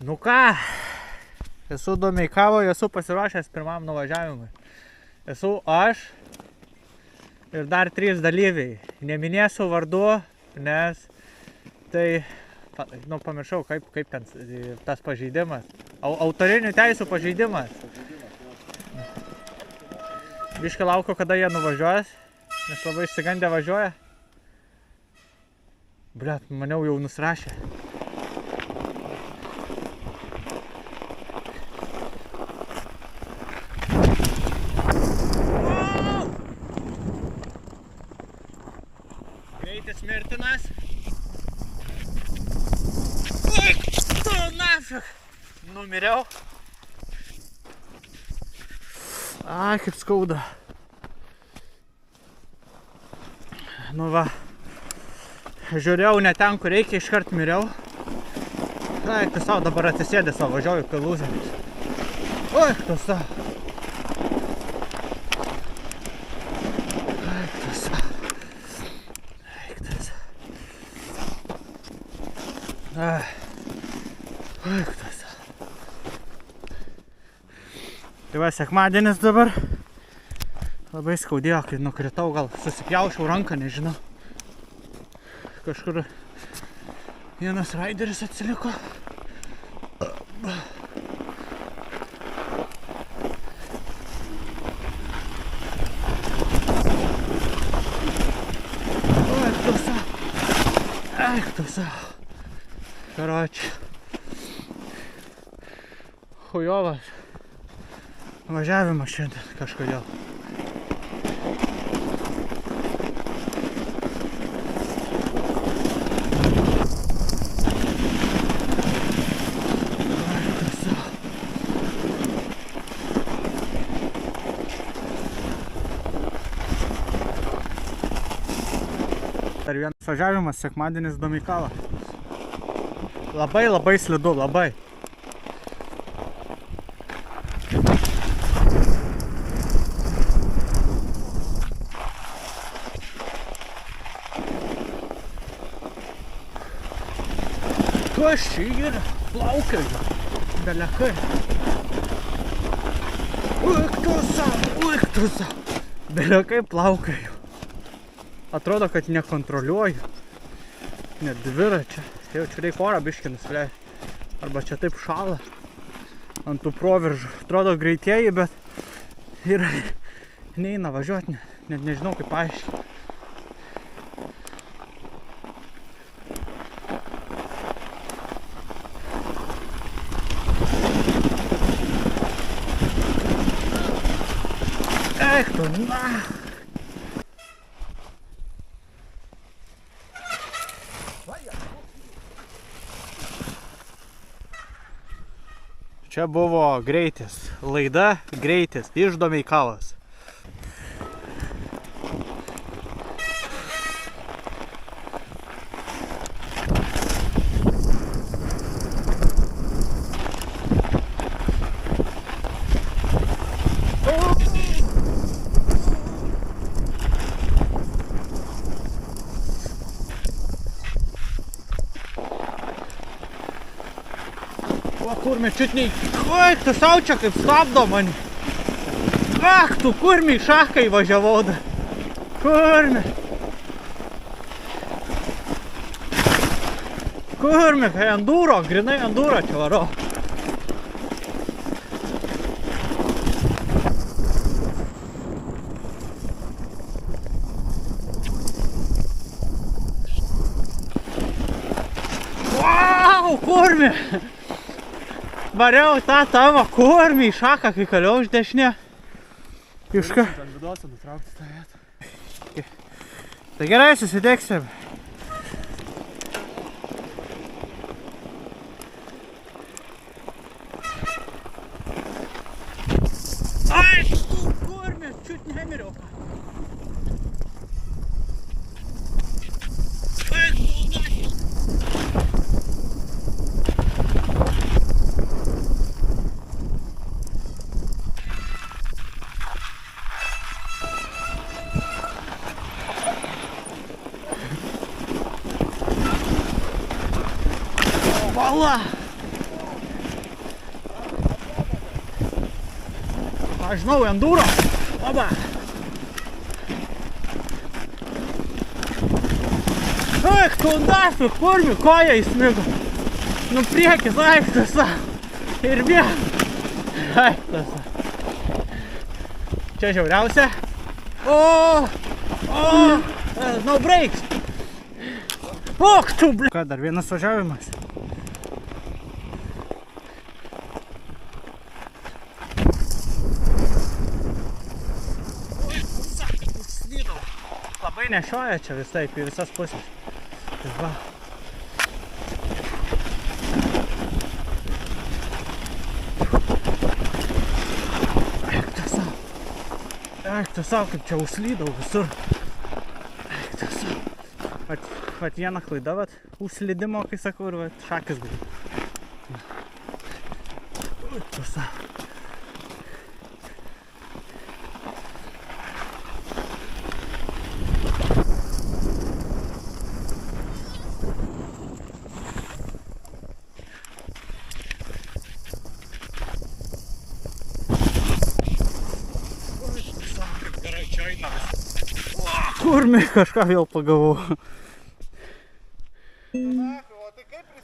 Nu ką, esu Domeikavoje, esu pasiruošęs pirmam nuvažiavimui. Esu aš ir dar 3 dalyviai. Neminėsiu vardu, nes tai, pamiršau, kaip ten tas pažeidimas. Autorinių teisų pažeidimas. Biškai laukiu, kada jie nuvažiuos, nes labai išsigandę važiuoja. Blet, maniau jau nusirašė. Greitis mirtinas. Tu nafik! Numiriau. Ai, kaip skauda. Nu va. Žiūrėjau ne ten, kur reikia, iškart miriau. Ai, tu savo dabar atsisėdęs, savo važiuoju kai lūzeris. Oi, tu savo. Ai, tu savo. Ai, tu savo. Ai, tu savo. Tai va, sekmadienis dabar. Labai skaudėjo, kai nukritau, gal susipjaučiau ranką, nežinau. Kažkur vienas raideris atsiliko. Eik tu savo. Karoči. Chujovas. Važiavimas šiandien kažkodėl. Dar vienas važiavimas, sekmadienis Domeikava. Labai slidu, labai. Kas čia yra? Plaukioju. Belekai. Uik tu savo. Belekai plaukioju. Atrodo, kad nekontroliuoju. Net dviračio. Jau čia reikia orą biškį nusileisti. Arba čia taip šala ant tų proveržų. Atrodo greitieji, bet yra neina važiuoti. Net nežinau kaip paaiškinti. Eik tu, na! Čia buvo greitis, laida greitis iš Domeikavos. Kurmi, čiutniai, oi, tu sau čia kaip stabdo mani. Ak, tu kurmi, šakai važiavau dar. Kurmi. Kurmi, kai enduro, grinai enduro čia varo. Vau, kurmi. Variau tą tavo kurmį į šaką, kai kaliau iš dešinė. Iška. Tai gerai, susidėksim. Ai, tu kurmė, čiut nemiriau. Aš žinau, enduro. Oba. Eik, tu nafik, kurmi, koja įsmigo. Nu priekis, eik, tasa. Ir vien. Eik, tasa. Čia žiauriausia. No brakes. Ok, tu, ble. Ką, dar vienas važiavimas. Labai nešioja čia visai, į visas pusės. Tai va. Eik tu savo, kaip čia užslydau visur. Eik tu savo. Vat viena klaida, vat, užslydimo, kai sakau, ir vat šakis gali. Eik tu savo. Kurmi, kažką vėl pagavau.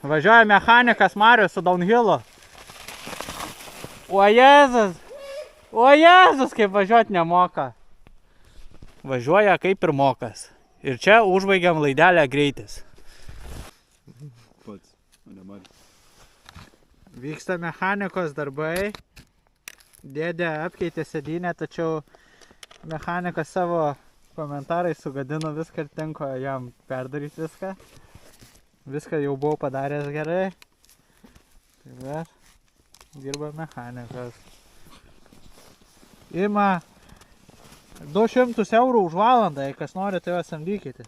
Važiuoja mechanikas Marius su downhillu. O Jėzus, kaip važiuoti nemoka. Važiuoja kaip ir mokas. Ir čia užbaigiam laidelę greitis. Vyksta mechanikos darbai. Dėdė apkeitė sėdynę, tačiau mechanikas savo komentarai sugadino viską ir tenko jam perdaryti viską. Viską jau buvau padaręs gerai. Tai bet, dirba mechanikas. Ima 200 eurų už valandą, jei kas nori, tai juos samdykite.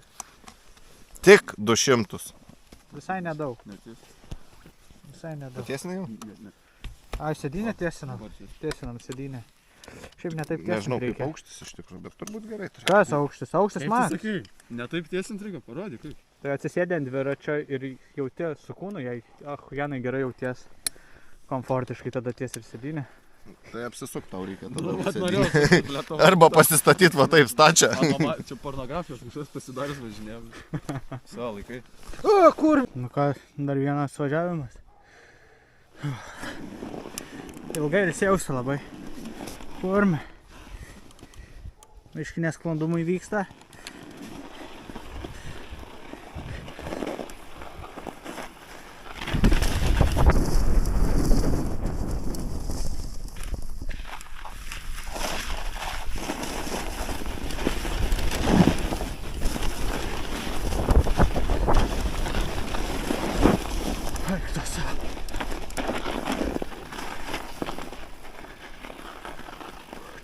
Tik 200. Visai nedaug. Visai nedaug. Tiesinai jau? A, sėdynę tiesinam. Tiesinam sėdynę. Šiaip netaip tiesinti Nežinau, reikia. kaip aukštis iš tikrųjų, bet turbūt gerai. Kas aukštis? Aukštis Kaip man. tu sakei, netaip tiesinti reikia, parodyk kaip. Tai atsisėdė ant dviračio ir jauti su kūnu, jei Janai gerai jauties komfortiškai, tada ties ir sėdynė. Tai apsisuk tau reikia Nu, vat tada. norėjau sėdynę. sakyt, Lietuva. Arba pasistatyt va taip stačią. Čia pornografijos kažkas pasidaręs važinėjom. Savo laikai. O, kur? Nu ką, dar vienas važiavimas. Ilgai ilsėjausi labai. Kurmi. Biški nesklandumai vyksta.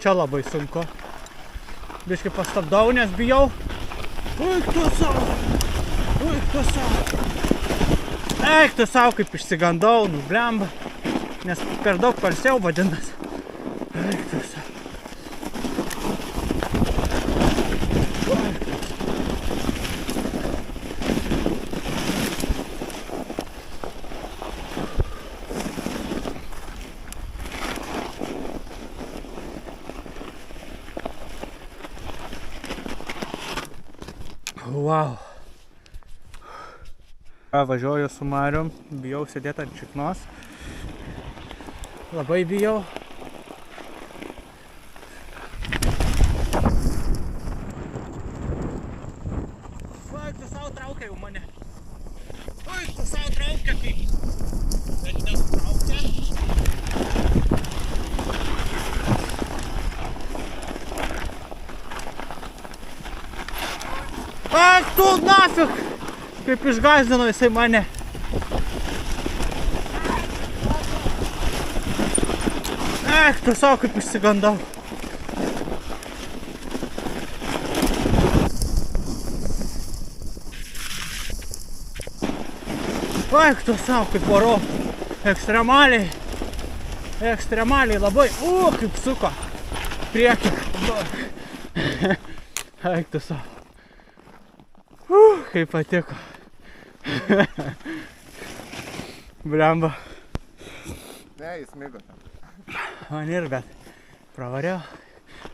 Čia labai sunku. Biškai pastabdau, nes bijau. Eik tu savo! Eik tu savo! Eik tu savo, kaip išsigandau, nu blemba. Nes per daug pailsėjau vadinas. Eik tu savo. Wow. Važiuoju su Marium, bijau sėdėti ant šiknos. Labai bijau. Eik tu savo traukia jau mane. Eik tu savo traukia kaip. Bet nesutraukia. Eik tu nafik! Kaip išgąsdino jisai mane. Eik tu savo, kaip išsigandau. Eik tu savo, kaip varau. Ekstremaliai. Ekstremaliai labai. Kaip suko. Priekį. Eik tu savo. Kaip patiko. Blemba. Ne, jis mėgo ten. Man ir, bet Pravariau.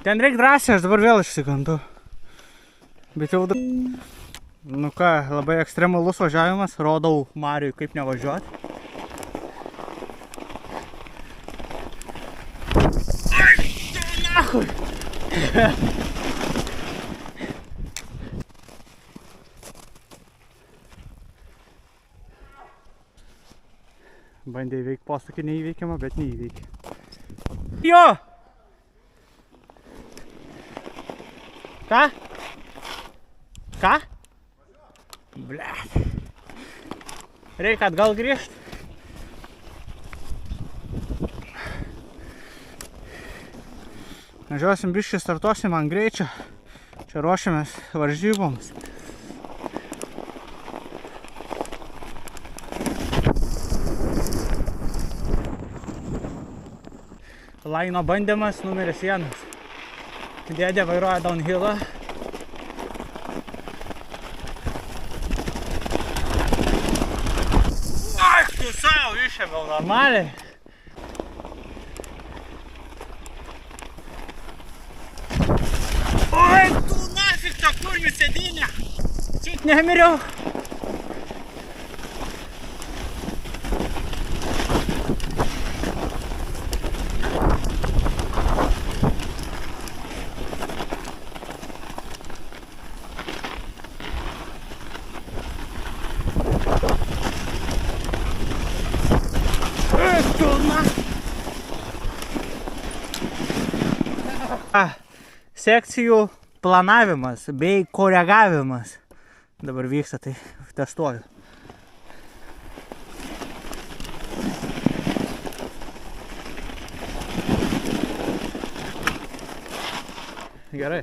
Ten reikia drąsiai, aš dabar vėl išsigandu. Bet jau... Nu ką, labai ekstremalus važiavimas, rodau Mariui kaip nevažiuoti. Ai, tu nahui! Bandė įveikti posūkį neįveikiamą, bet neįveikė. Jo! Ką? Ką? Blet. Reikia atgal grįžti. Važiuosim biškį, startuosim ant greičio. Čia ruošiamės varžyboms. Laino bandymas numeris 1. Dėdė vairuoja downhillą. Ai, tu savo išėmiau normaliai. Oi, tu nafik tą kurmių sėdynę. Čiut nemiriau. Sekcijų planavimas bei koregavimas dabar vyksta, tai testuoju. Gerai.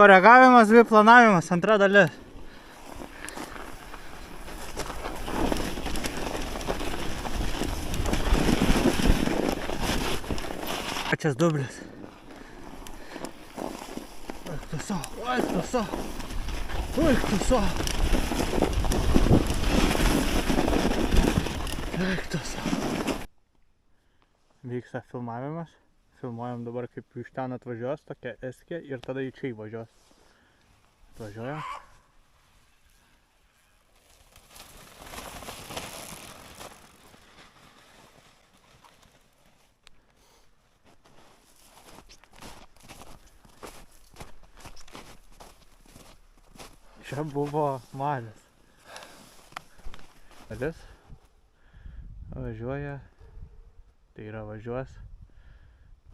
Koregavimas bei planavimas, antra dalis. Pačias dublis. Oi, tu savo. Vyksta filmavimas. Filmuojam dabar, kaip iš ten atvažiuos tokia eskė ir tada į čia įvažiuos. Atvažiuoja. Čia buvo Marius. Dalis važiuoja, tai yra važiuos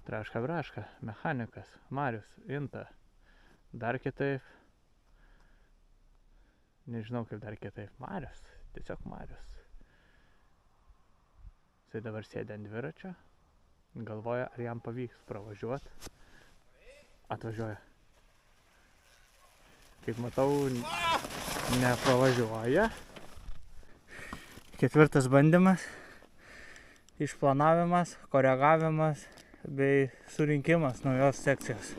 traška braška, mechanikas, Marius, Inta. Dar kitaip, nežinau kaip dar kitaip, Marius, tiesiog Marius. Jisai dabar sėdė ant dviračio, galvoja, ar jam pavyks pravažiuoti. Atvažiuoja. Kaip matau, nepravažiuoja. 4. bandymas. Išplanavimas, koregavimas bei surinkimas naujos sekcijos.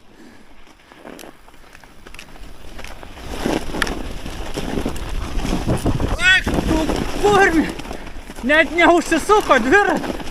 Ai, tu kurmi! Net neužsisuko dviratį!